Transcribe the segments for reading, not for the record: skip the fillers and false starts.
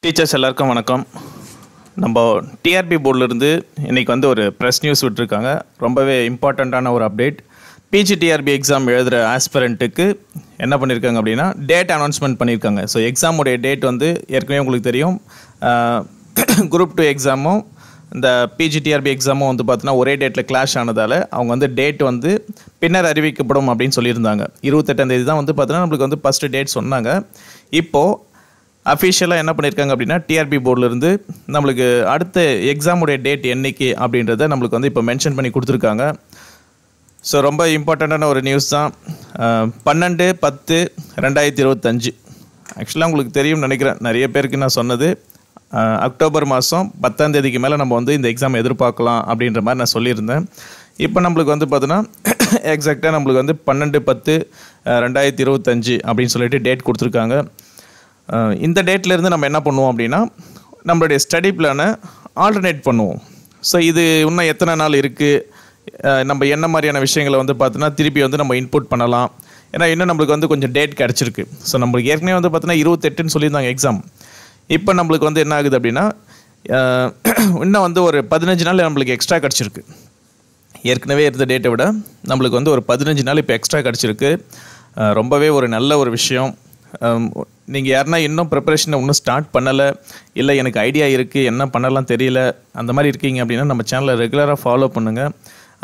Teachers எல்லாருக்கும் வணக்கம். நம்ம டிஆர்பி போர்டிலிருந்து இன்றைக்கி ஒரு ப்ரெஸ் நியூஸ் விட்டுருக்காங்க. ரொம்பவே இம்பார்ட்டண்ட்டான ஒரு அப்டேட். பிஜிடிஆர்பி எக்ஸாம் எழுதுகிற ஆஸ்பிரண்ட்டுக்கு என்ன பண்ணியிருக்காங்க அப்படின்னா டேட் அனௌன்ஸ்மெண்ட் பண்ணியிருக்காங்க. ஸோ எக்ஸாமுடைய டேட் ஏற்கனவே உங்களுக்கு தெரியும். குரூப் 2 எக்ஸாமும் இந்த பிஜிடிஆர்பி எக்ஸாமும் பார்த்தீங்கன்னா ஒரே டேட்டில் கிளாஷ் ஆனதால் அவங்க டேட் பின்னர் அறிவிக்கப்படும் அப்படின்னு சொல்லியிருந்தாங்க. 28ஆம் தேதி தான் பார்த்தீங்கன்னா நம்மளுக்கு ஃபஸ்ட்டு டேட் சொன்னாங்க. இப்போது அஃபிஷியலாக என்ன பண்ணியிருக்காங்க அப்படின்னா டிஆர்பி போர்டிலிருந்து நம்மளுக்கு அடுத்த எக்ஸாமுடைய டேட் என்னைக்கு அப்படின்றத நம்மளுக்கு இப்போ மென்ஷன் பண்ணி கொடுத்துருக்காங்க. ஸோ ரொம்ப இம்பார்ட்டண்ட்டான ஒரு நியூஸ் தான். 12/10/2025 ஆக்சுவலாக உங்களுக்கு தெரியும்னு நினைக்கிறேன். நிறைய பேருக்கு நான் சொன்னது அக்டோபர் மாதம் 10ஆம் தேதிக்கு மேலே நம்ம இந்த எக்ஸாம் எதிர்பார்க்கலாம் அப்படின்ற மாதிரி நான் சொல்லியிருந்தேன். இப்போ நம்மளுக்கு பார்த்தோன்னா எக்ஸாக்டாக நம்மளுக்கு 12/10/2025 அப்படின்னு சொல்லிட்டு டேட் கொடுத்துருக்காங்க. இந்த டேட்லேருந்து நம்ம என்ன பண்ணுவோம் அப்படின்னா நம்மளுடைய ஸ்டடி பிளானை ஆல்டர்னேட் பண்ணுவோம். ஸோ இது இன்னும் எத்தனை நாள் இருக்குது, நம்ம என்ன மாதிரியான விஷயங்களை பார்த்தோன்னா திருப்பி நம்ம இன்புட் பண்ணலாம். ஏன்னா இன்னும் நம்மளுக்கு கொஞ்சம் டேட் கிடச்சிருக்கு. ஸோ நம்மளுக்கு ஏற்கனவே பார்த்தோன்னா 28ன்னு சொல்லியிருந்தாங்க எக்ஸாம். இப்போ நம்மளுக்கு என்ன ஆகுது அப்படின்னா இன்னும் ஒரு 15 நாள் நம்மளுக்கு எக்ஸ்ட்ரா கிடச்சிருக்கு. ஏற்கனவே இருந்த டேட்டை விட நம்மளுக்கு ஒரு 15 நாள் இப்போ எக்ஸ்ட்ரா கிடச்சிருக்கு. ரொம்பவே ஒரு நல்ல ஒரு விஷயம். நீங்கள் யாருன்னா இன்னும் ப்ரிப்பரேஷனை இன்னும் ஸ்டார்ட் பண்ணலை, இல்லை எனக்கு ஐடியா இருக்குது என்ன பண்ணலாம் தெரியல, அந்த மாதிரி இருக்கீங்க அப்படின்னா நம்ம சேனலை ரெகுலராக ஃபாலோ பண்ணுங்கள்.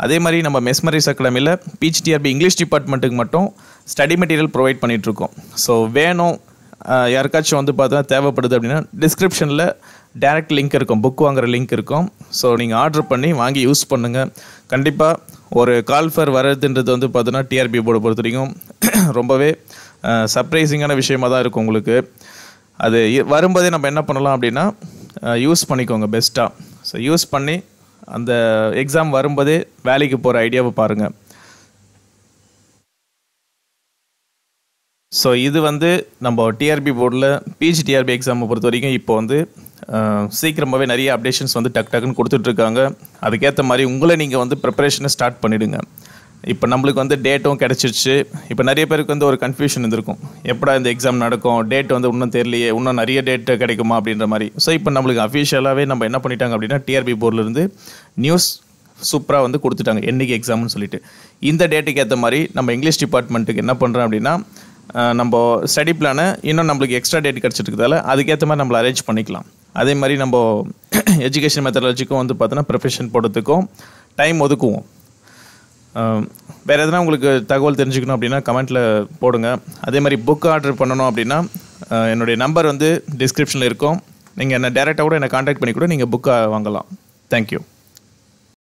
அதே மாதிரி நம்ம மெஸ்மரைஸ் அகாடமியில் பிஜிடிஆர்பி இங்கிலீஷ் டிபார்ட்மெண்ட்டுக்கு மட்டும் ஸ்டடி மெட்டீரியல் ப்ரொவைட் பண்ணிகிட்ருக்கோம். ஸோ வேணும் யாருக்காச்சும் பார்த்தா தேவைப்படுது அப்படின்னா டிஸ்கிரிப்ஷனில் டேரெக்ட் லிங்க் இருக்கும், புக் வாங்குகிற லிங்க் இருக்கும். ஸோ நீங்கள் ஆர்டர் பண்ணி வாங்கி யூஸ் பண்ணுங்கள். கண்டிப்பாக ஒரு கால் ஃபர் வர்றதுன்றது பார்த்தோன்னா டிஆர்பி போர்டை பொறுத்த வரைக்கும் ரொம்பவே சர்ப்ரைசிங்கான விஷயமாக தான் இருக்கும் உங்களுக்கு. அது வரும்போதே நம்ம என்ன பண்ணலாம் அப்படின்னா யூஸ் பண்ணிக்கோங்க பெஸ்ட்டாக. ஸோ யூஸ் பண்ணி அந்த எக்ஸாம் வரும்போதே வேலைக்கு போகிற ஐடியாவை பாருங்கள். ஸோ இது நம்ம டிஆர்பி போர்டில் பிஜிடிஆர்பி எக்ஸாமை பொறுத்த வரைக்கும் இப்போ சீக்கிரமாகவே நிறைய அப்டேஷன்ஸ் டக்குன்னு கொடுத்துட்ருக்காங்க. அதுக்கேற்ற மாதிரி உங்களை நீங்கள் ப்ரிப்பரேஷனை ஸ்டார்ட் பண்ணிவிடுங்க. இப்போ நம்மளுக்கு டேட்டும் கிடச்சிருச்சு. இப்போ நிறைய பேருக்கு ஒரு கன்ஃபியூஷன் இருந்திருக்கும், எப்படா இந்த எக்ஸாம் நடக்கும், டேட் இன்னும் தெரியலையே, இன்னும் நிறைய டேட் கிடைக்குமா அப்படின்ற மாதிரி. ஸோ இப்போ நம்மளுக்கு அஃபிஷியலாகவே நம்ம என்ன பண்ணிட்டாங்க அப்படின்னா டிஆர்பி போர்டிலேருந்து நியூஸ் சூப்பராக கொடுத்துட்டாங்க என்றைக்கு எக்ஸாம்னு சொல்லிட்டு. இந்த டேட்டுக்கு ஏற்ற மாதிரி நம்ம இங்கிலீஷ் டிபார்ட்மெண்ட்டுக்கு என்ன பண்ணுறோம் அப்படின்னா நம்ம ஸ்டடி பிளானை இன்னும் நம்மளுக்கு எக்ஸ்ட்ரா டேட் கிடச்சிருக்கிறதால அதுக்கேற்ற மாதிரி நம்மளை அரேஞ்ச் பண்ணிக்கலாம். அதே மாதிரி நம்ம எஜுகேஷன் மெத்தடாலஜிக்கும் பார்த்தோன்னா ப்ரிப்பரேஷன் போடுறதுக்கும் டைம் ஒதுக்குவோம். வேறு எதனா உங்களுக்கு தகவல் தெரிஞ்சுக்கணும் அப்படின்னா கமெண்ட்டில் போடுங்க. அதே மாதிரி புக் ஆர்டர் பண்ணணும் அப்படின்னா என்னுடைய நம்பர் டிஸ்கிரிப்ஷனில் இருக்கும். நீங்கள் என்ன டேரெக்டாக கூட என்னை கான்டாக்ட் பண்ணி கூட நீங்கள் புக்கை வாங்கலாம். தேங்க்யூ.